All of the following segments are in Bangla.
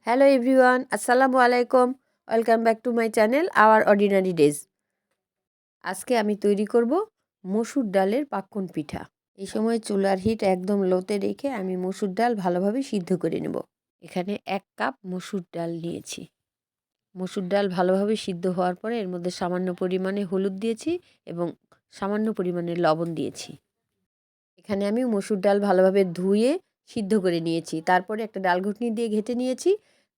হ্যালো এভরিওয়ান, আসসালামু আলাইকুম। Welcome back to my channel hour ordinary days. আজকে আমি তৈরি করব মসুর ডালের পাক্কন পিঠা। এই সময় চুলার হিট একদম লোতে রেখে আমি মসুর ডাল ভালোভাবে সিদ্ধ করে নেব। এখানে 1 কাপ মসুর ডাল নিয়েছি। মসুর ডাল ভালোভাবে সিদ্ধ হওয়ার পরে এর মধ্যে সামান্য পরিমাণে হলুদ দিয়েছি এবং সামান্য পরিমাণে লবণ দিয়েছি। এখানে আমি মসুর ডাল ভালোভাবে ধুয়ে সিদ্ধ করে নিয়েছি। তারপরে একটা ডাল ঘুটনি দিয়ে ঘেঁটে নিয়েছি।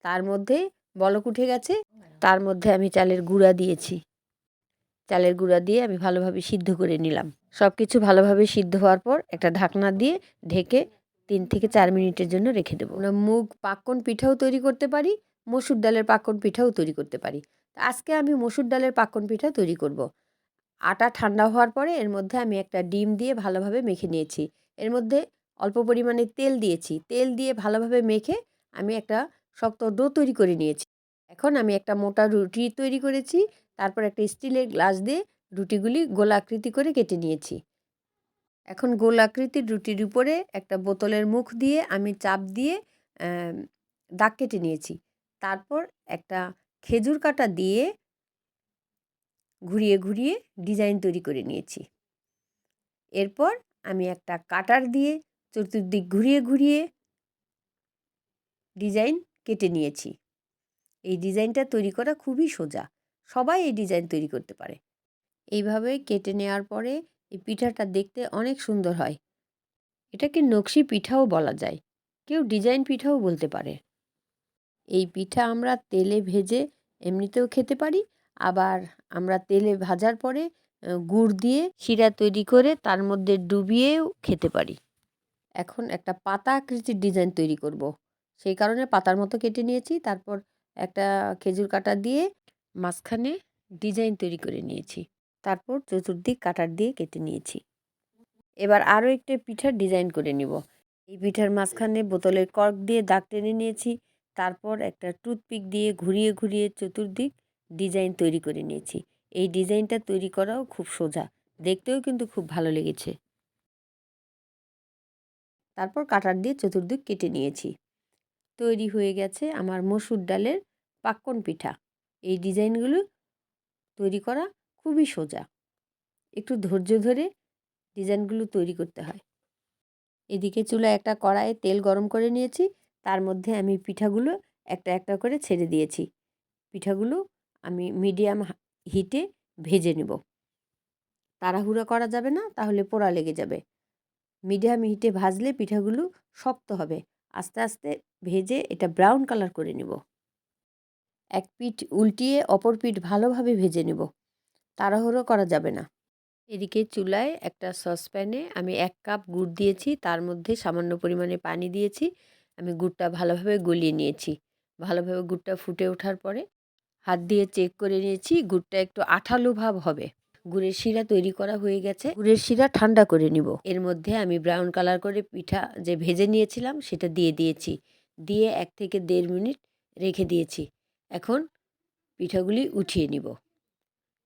তার মধ্যে বলক উঠে গেছে। তার মধ্যে আমি চালের গুঁড়া দিয়েছি। চালের গুঁড়া দিয়ে আমি ভালোভাবে সিদ্ধ করে নিলাম। সব কিছু ভালোভাবে সিদ্ধ হওয়ার পর একটা ঢাকনা দিয়ে ঢেকে 3 থেকে 4 মিনিটের জন্য রেখে দেবো। আমরা মুগ পাক্কন পিঠাও তৈরি করতে পারি, মসুর ডালের পাক্কন পিঠাও তৈরি করতে পারি। আজকে আমি মসুর ডালের পাক্কন পিঠা তৈরি করব। আটা ঠান্ডা হওয়ার পরে এর মধ্যে আমি একটা ডিম দিয়ে ভালোভাবে মেখে নিয়েছি। এর মধ্যে অল্প পরিমাণে তেল দিয়েছি। তেল দিয়ে ভালোভাবে মেখে আমি একটা শক্ত ডো তৈরি করে নিয়েছি। এখন আমি একটা মোটা রুটি তৈরি করেছি। তারপর একটা স্টিলের গ্লাস দিয়ে রুটিগুলি গোলাকৃতি করে কেটে নিয়েছি। এখন গোলাকৃতির রুটির উপরে একটা বোতলের মুখ দিয়ে আমি চাপ দিয়ে দাগ কেটে নিয়েছি। তারপর একটা খেজুর কাঁটা দিয়ে ঘুরিয়ে ঘুরিয়ে ডিজাইন তৈরি করে নিয়েছি। এরপর আমি একটা কাটার দিয়ে চতুর্দিক ঘুরিয়ে ঘুরিয়ে ডিজাইন কেটে নিয়েছি। এই ডিজাইনটা তৈরি করা খুবই সোজা, সবাই এই ডিজাইন তৈরি করতে পারে। এইভাবে কেটে নেওয়ার পরে এই পিঠাটা দেখতে অনেক সুন্দর হয়। এটাকে নকশি পিঠাও বলা যায়, কেউ ডিজাইন পিঠাও বলতে পারে। এই পিঠা আমরা তেলে ভেজে এমনিতেও খেতে পারি, আবার আমরা তেলে ভাজার পরে গুড় দিয়ে শিরা তৈরি করে তার মধ্যে ডুবিয়েও খেতে পারি। এখন একটা পাতা আকৃতির ডিজাইন তৈরি করব। সেই কারণে পাতার মতো কেটে নিয়েছি। তারপর একটা খেজুর কাঁটা দিয়ে মাঝখানে ডিজাইন তৈরি করে নিয়েছি। তারপর চতুর্দিক কাটার দিয়ে কেটে নিয়েছি। এবার আরও একটা পিঠার ডিজাইন করে নিব। এই পিঠার মাঝখানে বোতলের কর্ক দিয়ে দাগ টেনে নিয়েছি। তারপর একটা টুথপিক দিয়ে ঘুরিয়ে ঘুরিয়ে চতুর্দিক ডিজাইন তৈরি করে নিয়েছি। এই ডিজাইনটা তৈরি করাও খুব সোজা, দেখতেও কিন্তু খুব ভালো লেগেছে। তারপর কাটার দিয়ে চতুর্দিক কেটে নিয়েছি। তৈরি হয়ে গেছে আমার মসুর ডালের পাক্কন পিঠা। এই ডিজাইনগুলো তৈরি করা খুবই সোজা, একটু ধৈর্য ধরে ডিজাইনগুলো তৈরি করতে হয়। এদিকে চুলায় একটা কড়াইয়ে তেল গরম করে নিয়েছি। তার মধ্যে আমি পিঠাগুলো একটা একটা করে ছেড়ে দিয়েছি। পিঠাগুলো আমি মিডিয়াম হিটে ভেজে নেব। তাড়াহুড়ো করা যাবে না, তাহলে পোড়া লেগে যাবে। মিডিয়াম হিটে ভাজলে পিঠাগুলো শক্ত হবে। আস্তে আস্তে ভেজে এটা ব্রাউন কালার করে নেব। এক পিঠ উল্টিয়ে অপর পিঠ ভালোভাবে ভেজে নেব, তাড়াহুড়ো করা যাবে না। এদিকে চুলায় একটা সসপ্যানে আমি 1 কাপ গুড় দিয়েছি। তার মধ্যে সামান্য পরিমাণে পানি দিয়েছি। আমি গুড়টা ভালোভাবে গলিয়ে নিয়েছি। ভালোভাবে গুড়টা ফুটে ওঠার পরে হাত দিয়ে চেক করে নিয়েছি, গুড়টা একটু আঠালো ভাব হবে। গুড়ের শিরা তৈরি করা হয়ে গেছে। গুড়ের শিরা ঠান্ডা করে নিব। এর মধ্যে আমি ব্রাউন কালার করে পিঠা যে ভেজে নিয়েছিলাম সেটা দিয়ে দিয়েছি। দিয়ে 1 থেকে 1.5 মিনিট রেখে দিয়েছি। এখন পিঠাগুলি উঠিয়ে নিব।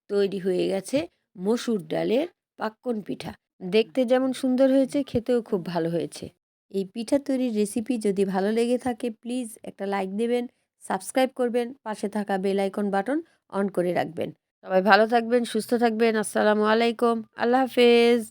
তৈরি হয়ে গেছে মসুর ডালের পাক্কন পিঠা। দেখতে যেমন সুন্দর হয়েছে, খেতেও খুব ভালো হয়েছে। এই পিঠা তৈরির রেসিপি যদি ভালো লেগে থাকে প্লিজ একটা লাইক দেবেন, সাবস্ক্রাইব করবেন, পাশে থাকা বেল আইকন বাটন অন করে রাখবেন। সবাই ভালো থাকবেন, সুস্থ থাকবেন। আসসালামু আলাইকুম, আল্লাহ হাফেজ।